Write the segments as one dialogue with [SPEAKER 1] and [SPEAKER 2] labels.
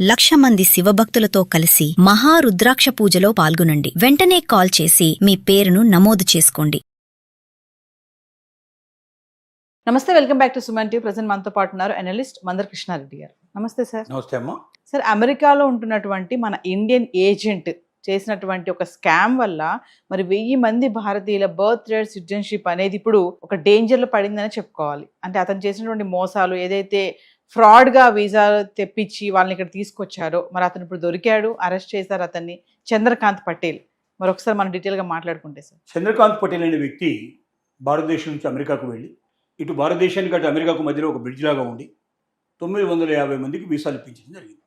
[SPEAKER 1] 1,00,000 మంది శివభక్తులతో కలిసి మహారుద్రాక్ష పూజలో పాల్గొనండి. వెంటనే కాల్ చేసి మీ పేరును నమోదు చేసుకోండి.
[SPEAKER 2] నమస్తే, welcome back to Suman TV. Present మనతో పాటు ఉన్నారు అనలిస్ట్ మందర్ కృష్ణారెడ్డి గారు. నమస్తే సార్.
[SPEAKER 3] నమస్తే అమ్మా.
[SPEAKER 2] సార్, అమెరికాలో ఉంటున్నటువంటి మన ఇండియన్ ఏజెంట్ చేసినటువంటి ఒక స్కామ్ వల్ల మరి 1000 మంది భారతీయుల బర్త్ రేట్ సిటిజన్షిప్ అనేది ఇప్పుడు ఒక డేంజర్లో పడిందని చెప్పుకోవాలి. అంటే అతను చేసినటువంటి మోసాలు, ఏదైతే ఫ్రాడ్గా వీసా తెప్పించి వాళ్ళని ఇక్కడ తీసుకొచ్చారో, మరి అతను ఇప్పుడు దొరికాడు, అరెస్ట్ చేశారు అతన్ని, చంద్రకాంత్ పటేల్. మరొకసారి మనం డీటెయిల్గా మాట్లాడుకుంటే సార్.
[SPEAKER 3] చంద్రకాంత్ పటేల్ అనే వ్యక్తి భారతదేశం నుంచి అమెరికాకు వెళ్ళి, ఇటు భారతదేశానికి అటు అమెరికాకు మధ్యలో ఒక బ్రిడ్జ్ లాగా ఉండి 950 మందికి వీసాలు ఇప్పించడం జరిగింది.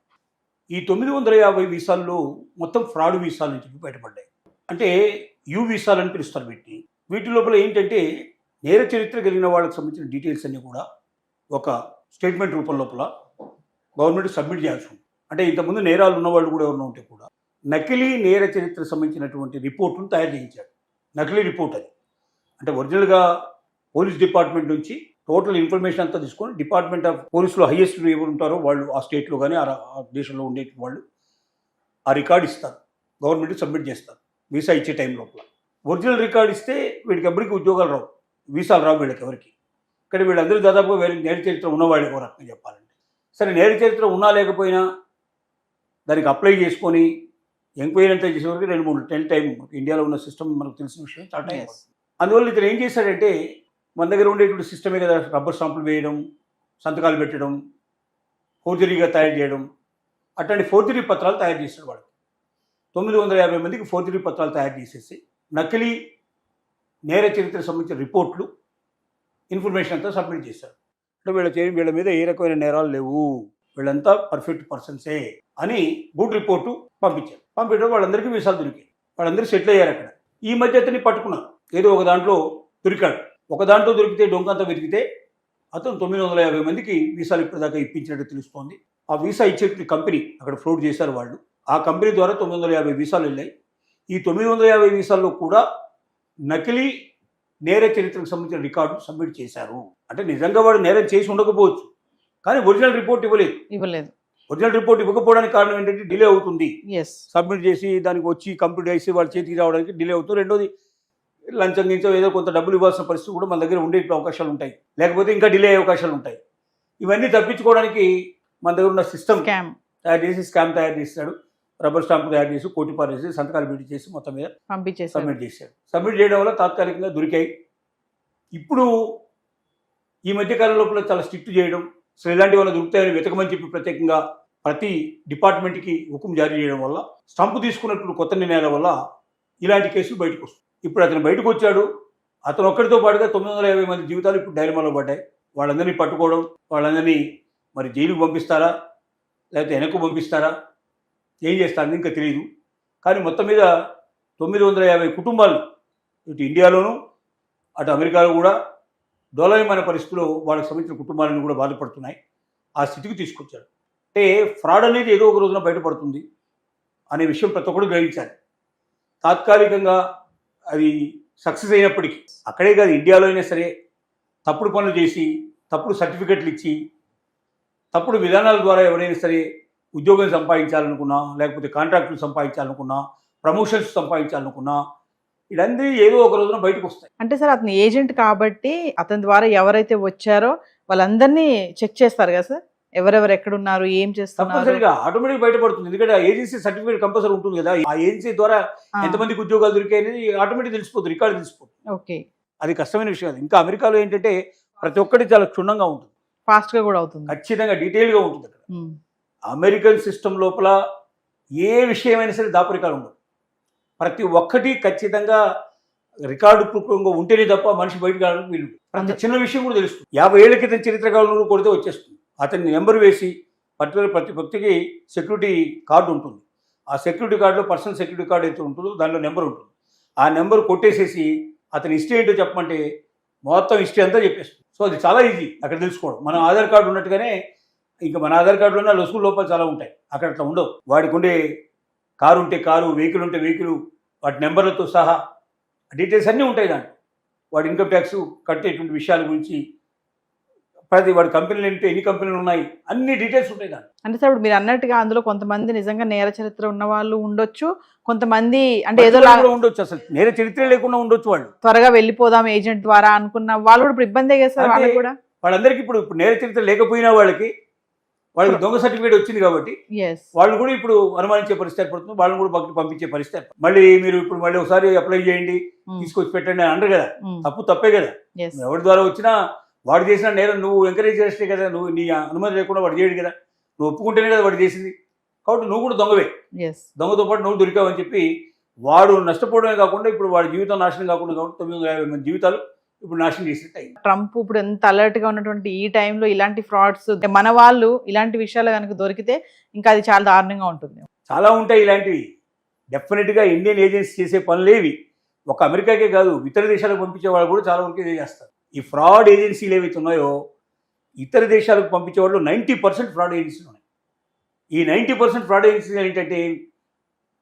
[SPEAKER 3] ఈ 950 వీసాల్లో మొత్తం ఫ్రాడ్ వీసాలు నుంచి బయటపడ్డాయి. అంటే యూ వీసాలు అని పిలుస్తారు వీటిని. వీటి లోపల ఏంటంటే నేర చరిత్ర కలిగిన వాళ్ళకి సంబంధించిన డీటెయిల్స్ అన్నీ కూడా ఒక స్టేట్మెంట్ రూపం లోపల గవర్నమెంట్ సబ్మిట్ చేయాల్సి ఉంది. అంటే ఇంతకుముందు నేరాలు ఉన్నవాళ్ళు కూడా ఎవరైనా ఉంటే కూడా నకిలీ నేర చరిత్రకు సంబంధించినటువంటి రిపోర్టును తయారు చేయించాడు. నకిలీ రిపోర్ట్ అది. అంటే ఒరిజినల్గా పోలీస్ డిపార్ట్మెంట్ నుంచి టోటల్ ఇన్ఫర్మేషన్ అంతా తీసుకొని డిపార్ట్మెంట్ ఆఫ్ పోలీసులో హైయెస్ట్ ఎవరు ఉంటారో వాళ్ళు ఆ స్టేట్లో కానీ ఆ దేశంలో ఉండే వాళ్ళు ఆ రికార్డు ఇస్తారు, గవర్నమెంట్కి సబ్మిట్ చేస్తారు వీసా ఇచ్చే టైం లోపల. ఒరిజినల్ రికార్డు ఇస్తే వీడికి ఎవరికి ఉద్యోగాలు రావు, వీసాలు రావు వీళ్ళకి ఎవరికి. కానీ వీళ్ళందరూ దాదాపుగా వేరే నేర చరిత్ర ఉన్నవాళ్ళు ఒక రకంగా చెప్పాలంటే. సరే, నేర చరిత్ర ఉన్నా లేకపోయినా దానికి అప్లై చేసుకొని ఎంక్వైరీ అంతా చేసేవరకు 2-3 నెలల టైం. ఇండియాలో ఉన్న సిస్టమ్ మనకు తెలిసిన విషయం, చాలా టైం. అందువల్ల ఇతను ఏం చేశాడంటే, మన దగ్గర ఉండేటువంటి సిస్టమే కదా, రబ్బర్ స్టాంపులు వేయడం, సంతకాలు పెట్టడం, ఫోర్జరీగా తయారు చేయడం, అట్లాంటి ఫోర్జరీ పత్రాలు తయారు చేశాడు వాడు. 950 మందికి ఫోర్జరీ పత్రాలు తయారు చేసేసి నకిలీ నేర చరిత్రకు సంబంధించిన రిపోర్ట్లు, ఇన్ఫర్మేషన్ అంతా సబ్మిట్ చేశారు. అంటే వీళ్ళ మీద ఏ రకమైన నేరాలు లేవు, వీళ్ళంతా పర్ఫెక్ట్ పర్సన్సే అని గుడ్ రిపోర్టు పంపించారు. పంపించడం వాళ్ళందరికీ వీసాలు దొరికాయి, వాళ్ళందరూ సెటిల్ అయ్యారు అక్కడ. ఈ మధ్య అతన్ని పట్టుకున్నారు, ఏదో ఒక దాంట్లో దొరికాడు. ఒక దాంట్లో దొరికితే డొంకంతా వెతికితే అతను 950 మందికి వీసాలు ఇప్పటిదాకా ఇప్పించినట్టు తెలుస్తోంది. ఆ వీసా ఇచ్చే కంపెనీ అక్కడ ఫ్రాడ్ చేశారు వాళ్ళు. ఆ కంపెనీ ద్వారా 950 వీసాలు వెళ్ళాయి. ఈ 950 వీసాల్లో కూడా నకిలీ నేర చరిత్రకు సంబంధించిన రికార్డు సబ్మిట్ చేశారు. అంటే నిజంగా వాడు నేరం చేసి ఉండకపోవచ్చు, కానీ ఒరిజినల్ రిపోర్ట్ ఇవ్వలేదు. ఒరిజినల్ రిపోర్ట్ ఇవ్వకపోవడానికి కారణం ఏంటంటే డిలే అవుతుంది. సబ్మిట్ చేసి దానికి వచ్చి కంప్లీట్ చేసి వాళ్ళ చేతికి రావడానికి డిలే అవుతుంది. రెండోది లంచం గించో ఏదో కొంత డబ్బులు ఇవ్వాల్సిన పరిస్థితి కూడా మన దగ్గర ఉండే అవకాశాలు ఉంటాయి, లేకపోతే ఇంకా డిలే అయ్యే అవకాశాలు ఉంటాయి. ఇవన్నీ తప్పించుకోవడానికి మన దగ్గర ఉన్న సిస్టమ్ స్కామ్ తయారు చేస్తాడు. రబ్బర్ స్టాంపు తయారు చేసి కోటిపారేసి సంతకాలు పెట్టి చేసి మొత్తం మీద సబ్మిట్ చేశాడు. సబ్మిట్ చేయడం వల్ల తాత్కాలికంగా దొరికాయి. ఇప్పుడు ఈ మధ్యకాలం లోపల చాలా స్ట్రిక్ట్ చేయడం, సో ఇలాంటి వాళ్ళు దొరుకుతాయని వెతకమని చెప్పి ప్రత్యేకంగా ప్రతి డిపార్ట్మెంట్కి హుకుం జారీ చేయడం వల్ల, స్టంపు తీసుకున్నప్పుడు కొత్త నిర్ణయాల వల్ల ఇలాంటి కేసులు బయటకు వస్తాయి. ఇప్పుడు అతను బయటకు వచ్చాడు. అతను ఒక్కడితో పాటుగా 950 మంది జీవితాలు ఇప్పుడు డైలమాలో పడ్డాయి. వాళ్ళందరినీ పట్టుకోవడం, వాళ్ళందరినీ మరి జైలుకు పంపిస్తారా లేకపోతే వెనక్కు పంపిస్తారా, ఏం చేస్తారని ఇంకా తెలియదు. కానీ మొత్తం మీద 950 కుటుంబాలు ఇటు ఇండియాలోనూ అటు అమెరికాలో కూడా దోలయమైన పరిస్థితుల్లో వాళ్ళకి సంబంధించిన కుటుంబాలను కూడా బాధపడుతున్నాయి. ఆ స్థితికి తీసుకొచ్చాడు. అంటే ఫ్రాడ్ అనేది ఏదో ఒక రోజున బయటపడుతుంది అనే విషయం ప్రతి ఒక్కరు గ్రహించాలి. తాత్కాలికంగా అది సక్సెస్ అయినప్పటికీ, అక్కడే కాదు ఇండియాలో అయినా సరే తప్పుడు పనులు చేసి, తప్పుడు సర్టిఫికెట్లు ఇచ్చి, తప్పుడు విధానాల ద్వారా ఎవరైనా సరే ఉద్యోగం సంపాదించాలనుకున్నా, లేకపోతే కాంట్రాక్టులు సంపాదించాలనుకున్నా, ప్రమోషన్స్ సంపాదించాలనుకున్నా, ఇవన్నీ ఏదో ఒక రోజున బయటకు వస్తాయి.
[SPEAKER 2] అంటే సార్, అతను ఏజెంట్ కాబట్టి అతని ద్వారా ఎవరైతే వచ్చారో వాళ్ళందరినీ చెక్ చేస్తారు కదా సార్, ఎవరెవరు ఎక్కడున్నారు, ఏం చేస్తున్నారు,
[SPEAKER 3] తప్పనిసరిగా ఆటోమేటిక్ బయటపడుతుంది. ఎందుకంటే ఆ ఏజెన్సీ సర్టిఫికేట్ కంపల్సరీ ఉంటుంది కదా. ఆ ఏజెన్సీ ద్వారా ఎంతమందికి ఉద్యోగాలు దొరికాయని ఆటోమేటిక్ తెలిసిపోతుంది, రికార్డు తెలిసిపోతుంది.
[SPEAKER 2] ఓకే,
[SPEAKER 3] అది కష్టమైన విషయం. అది ఇంకా అమెరికాలో ఏంటంటే ప్రతి ఒక్కటి చాలా క్షుణ్ణంగా ఉంటుంది,
[SPEAKER 2] ఫాస్ట్గా కూడా అవుతుంది,
[SPEAKER 3] ఖచ్చితంగా డీటెయిల్గా ఉంటుంది. అక్కడ అమెరికన్ సిస్టమ్ లోపల ఏ విషయమైనా సరే దాపరికాలు ఉండవు. ప్రతి ఒక్కటి ఖచ్చితంగా రికార్డు పూర్వకంగా ఉంటేనే తప్ప మనిషి బయటకు రావడానికి వీలు. ప్రతి చిన్న విషయం కూడా తెలుస్తుంది. 50 ఏళ్ల క్రితం చరిత్ర కాలంలో కొడితే వచ్చేస్తుంది. అతని నెంబర్ వేసి పర్టికులర్ ప్రతి వ్యక్తికి సెక్యూరిటీ కార్డు ఉంటుంది. ఆ సెక్యూరిటీ కార్డులో పర్సనల్ సెక్యూరిటీ కార్డు అయితే ఉంటుందో దానిలో నెంబర్ ఉంటుంది. ఆ నెంబర్ కొట్టేసేసి అతని హిస్టరీ ఏంటో చెప్పమంటే మొత్తం హిస్టరీ అంతా చెప్పేస్తుంది. సో అది చాలా ఈజీ అక్కడ తెలుసుకోవడం. మన ఆధార్ కార్డు ఉన్నట్టుగానే ఇంకా మన ఆధార్ కార్డులోనే లొసుగు లోపాలు చాలా ఉంటాయి, అక్కడ అట్లా ఉండవు. వాడికి ఉండే కారు ఉంటే కారు, వెహికల్ ఉంటే వెహికల్, వాటి నెంబర్లతో సహా డీటెయిల్స్ అన్నీ ఉంటాయి దాంట్లో. వాడి ఇన్కమ్ ట్యాక్స్ కట్టేటువంటి విషయాల గురించి ప్రతి వాడి కంపెనీలు ఏంటి, ఎన్ని కంపెనీలు ఉన్నాయి, అన్ని డీటెయిల్స్ ఉంటాయి దాంట్లో.
[SPEAKER 2] అంటే సార్ ఇప్పుడు మీరు అన్నట్టుగా అందులో కొంతమంది నిజంగా నేర చరిత్ర ఉన్న వాళ్ళు ఉండొచ్చు, కొంతమంది అంటే ఏదో
[SPEAKER 3] వాళ్ళు కూడా ఉండొచ్చు, అసలు నేర చరిత్ర లేకుండా ఉండొచ్చు. వాళ్ళు
[SPEAKER 2] త్వరగా వెళ్ళిపోదాం ఏజెంట్ ద్వారా అనుకున్న వాళ్ళు కూడా ఇప్పుడు ఇబ్బందే కదా సార్ వాళ్ళకి కూడా.
[SPEAKER 3] వాళ్ళందరికీ ఇప్పుడు నేర చరిత్ర లేకపోయినా వాళ్ళకి దొంగ సర్టిఫికేట్ వచ్చింది కాబట్టి వాళ్ళు కూడా ఇప్పుడు అనుమానించే పరిస్థితి ఏర్పడుతుంది. వాళ్ళని కూడా పంపించే పరిస్థితి ఏర్పడుతుంది. మళ్ళీ మీరు ఇప్పుడు మళ్ళీ ఒకసారి అప్లై చేయండి, తీసుకొచ్చి పెట్టండి అని అంటారు కదా. తప్పే కదా. ఎవరి ద్వారా వచ్చినా వాడు చేసిన నేరం నువ్వు ఎంకరేజ్ చేస్తే కదా, నువ్వు నీ అనుమతి లేకుండా వాడు చేయడు కదా, నువ్వు ఒప్పుకుంటేనే కదా వాడు చేసింది. కాబట్టి నువ్వు కూడా దొంగవే, దొంగతో పాటు నువ్వు దొరికావని చెప్పి వాడు నష్టపోవడమే కాకుండా ఇప్పుడు వాడి జీవితం నాశనం కాకుండా కాబట్టి 950 మంది జీవితాలు ఇప్పుడు నాశనం చేసినట్టు అయింది.
[SPEAKER 2] ట్రంప్ ఇప్పుడు ఎంత అలర్ట్ గా ఉన్నటువంటి ఈ టైంలో ఇలాంటి ఫ్రాడ్స్ మన వాళ్ళు ఇలాంటి విషయాలు కనుక దొరికితే ఇంకా అది చాలా దారుణంగా ఉంటుంది.
[SPEAKER 3] చాలా ఉంటాయి ఇలాంటివి. డెఫినెట్గా ఇండియన్ ఏజెన్సీ చేసే పనులేవి ఒక అమెరికాకే కాదు, ఇతర దేశాలకు పంపించే వాళ్ళు కూడా చాలా వరకు ఇదే చేస్తారు. ఈ ఫ్రాడ్ ఏజెన్సీలు ఏవైతే ఉన్నాయో ఇతర దేశాలకు పంపించే వాళ్ళు 90% ఫ్రాడ్ ఏజెన్సీలు ఉన్నాయి. ఈ 90% ఫ్రాడ్ ఏజెన్సీలు ఏంటంటే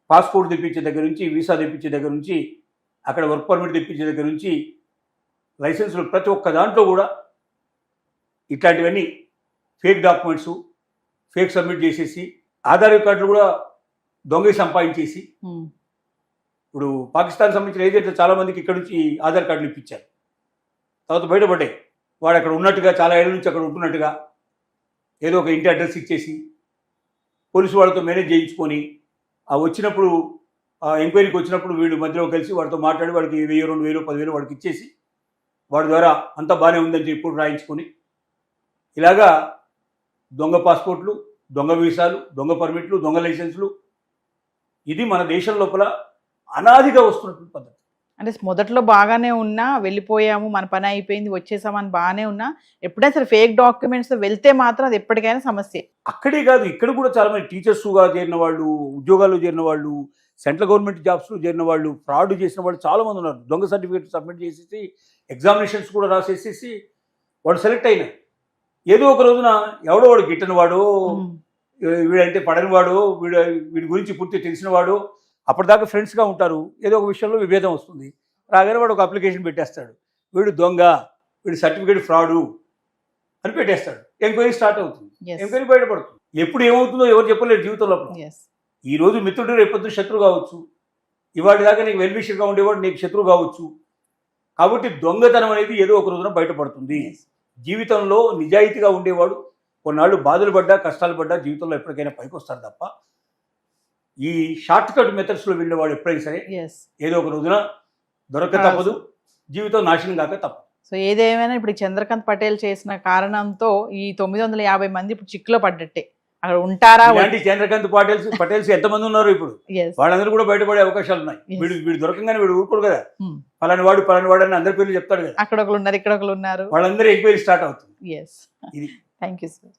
[SPEAKER 3] పాస్పోర్ట్ తెప్పించే దగ్గర నుంచి, వీసా తెప్పించే దగ్గర నుంచి, అక్కడ వర్క్ పర్మిట్ తెప్పించే దగ్గర నుంచి, లైసెన్సులు ప్రతి ఒక్క దాంట్లో కూడా ఇట్లాంటివన్నీ ఫేక్ డాక్యుమెంట్స్ ఫేక్ సబ్మిట్ చేసేసి ఆధార్ కార్డులు కూడా దొంగ సంపాదించేసి, ఇప్పుడు పాకిస్తాన్ సంబంధించిన ఏజెంట్లు చాలా మందికి ఇక్కడ నుంచి ఆధార్ కార్డులు ఇప్పించారు. తర్వాత బయటపడ్డాయి వాడు అక్కడ ఉన్నట్టుగా, చాలా ఏళ్ళ నుంచి అక్కడ ఉంటున్నట్టుగా ఏదో ఒక ఇంటి అడ్రస్ ఇచ్చేసి పోలీసు వాళ్ళతో మేనేజ్ చేయించుకొని ఆ వచ్చినప్పుడు ఆ ఎంక్వైరీకి వచ్చినప్పుడు వీళ్ళు మధ్యలో కలిసి వాడితో మాట్లాడి వాడికి 1000, 2000, 10,000 వాడికి ఇచ్చేసి వాడి ద్వారా అంతా బాగానే ఉందని చెప్పి ఇప్పుడు రాయించుకొని ఇలాగా దొంగ పాస్పోర్ట్లు, దొంగ వీసాలు, దొంగ పర్మిట్లు, దొంగ లైసెన్సులు, ఇది మన దేశం లోపల అనాదిగా వస్తున్నటువంటి పద్ధతి.
[SPEAKER 2] అంటే మొదట్లో బాగానే ఉన్నా, వెళ్ళిపోయాము మన పని అయిపోయింది వచ్చేసామని బాగానే ఉన్నా, ఎప్పుడైనా సరే ఫేక్ డాక్యుమెంట్స్ వెళ్తే మాత్రం అది ఎప్పటికైనా సమస్య.
[SPEAKER 3] అక్కడే కాదు, ఇక్కడ కూడా చాలా మంది టీచర్స్గా చేరిన వాళ్ళు, ఉద్యోగాల్లో చేరిన వాళ్ళు, సెంట్రల్ గవర్నమెంట్ జాబ్స్లో చేరిన వాళ్ళు, ఫ్రాడ్ చేసిన వాళ్ళు చాలా మంది ఉన్నారు. దొంగ సర్టిఫికేట్ సబ్మిట్ చేసేసి ఎగ్జామినేషన్స్ కూడా రాసేసేసి వాడు సెలెక్ట్ అయినారు. ఏదో ఒక రోజున ఎవడో వాడు గిట్టని వాడు, వీడంటే పడని వాడు, వీడి గురించి పూర్తి తెలిసిన వాడు, అప్పటిదాకా ఫ్రెండ్స్గా ఉంటారు, ఏదో ఒక విషయంలో విభేదం వస్తుంది, రాగానే వాడు ఒక అప్లికేషన్ పెట్టేస్తాడు, వీడు దొంగ, వీడి సర్టిఫికేట్ ఫ్రాడు అని పెట్టేస్తాడు. ఎంక్వైరీ స్టార్ట్ అవుతుంది, ఎంక్వైరీ బయటపడుతుంది. ఎప్పుడు ఏమవుతుందో ఎవరు చెప్పలేరు జీవితంలో. ఈ రోజు మిత్రుడు రేపొద్దు శత్రువు కావచ్చు, ఇవాటి దాకా నీకు వెల్విషర్గా ఉండేవాడు నీకు శత్రువు కావచ్చు. కాబట్టి దొంగతనం అనేది ఏదో ఒక రోజున బయటపడుతుంది. జీవితంలో నిజాయితీగా ఉండేవాడు కొన్నాళ్ళు బాధలు పడ్డా, కష్టాలు పడ్డా జీవితంలో ఎప్పటికైనా పైకి వస్తారు తప్ప, ఈ షార్ట్ కట్ మెథడ్స్లో వెళ్ళేవాడు ఎప్పుడైనా సరే ఏదో ఒక రోజున దొరక తప్పదు, జీవితం నాశనం కాక తప్పదు.
[SPEAKER 2] సో ఏదేమైనా ఇప్పుడు చంద్రకాంత్ పటేల్ చేసిన కారణంతో ఈ 950 మంది ఇప్పుడు చిక్కులో పడ్డట్టే. అక్కడ ఉంటారా?
[SPEAKER 3] చంద్రకాంత్ పటేల్స్ ఎంతమంది ఉన్నారు ఇప్పుడు, వాళ్ళందరూ కూడా బయటపడే అవకాశాలు ఉన్నాయి. వీడు దొరకంగానే వీడు ఊరుకోడు కదా, పలాని వాడు అని అందరి పేర్లు చెప్తాడు కదా,
[SPEAKER 2] అక్కడ ఒకరు ఉన్నారు, ఇక్కడ ఒకరు ఉన్నారు,
[SPEAKER 3] వాళ్ళందరూ ఎంక్వైరీ స్టార్ట్ అవుతుంది.
[SPEAKER 2] Thank you sir.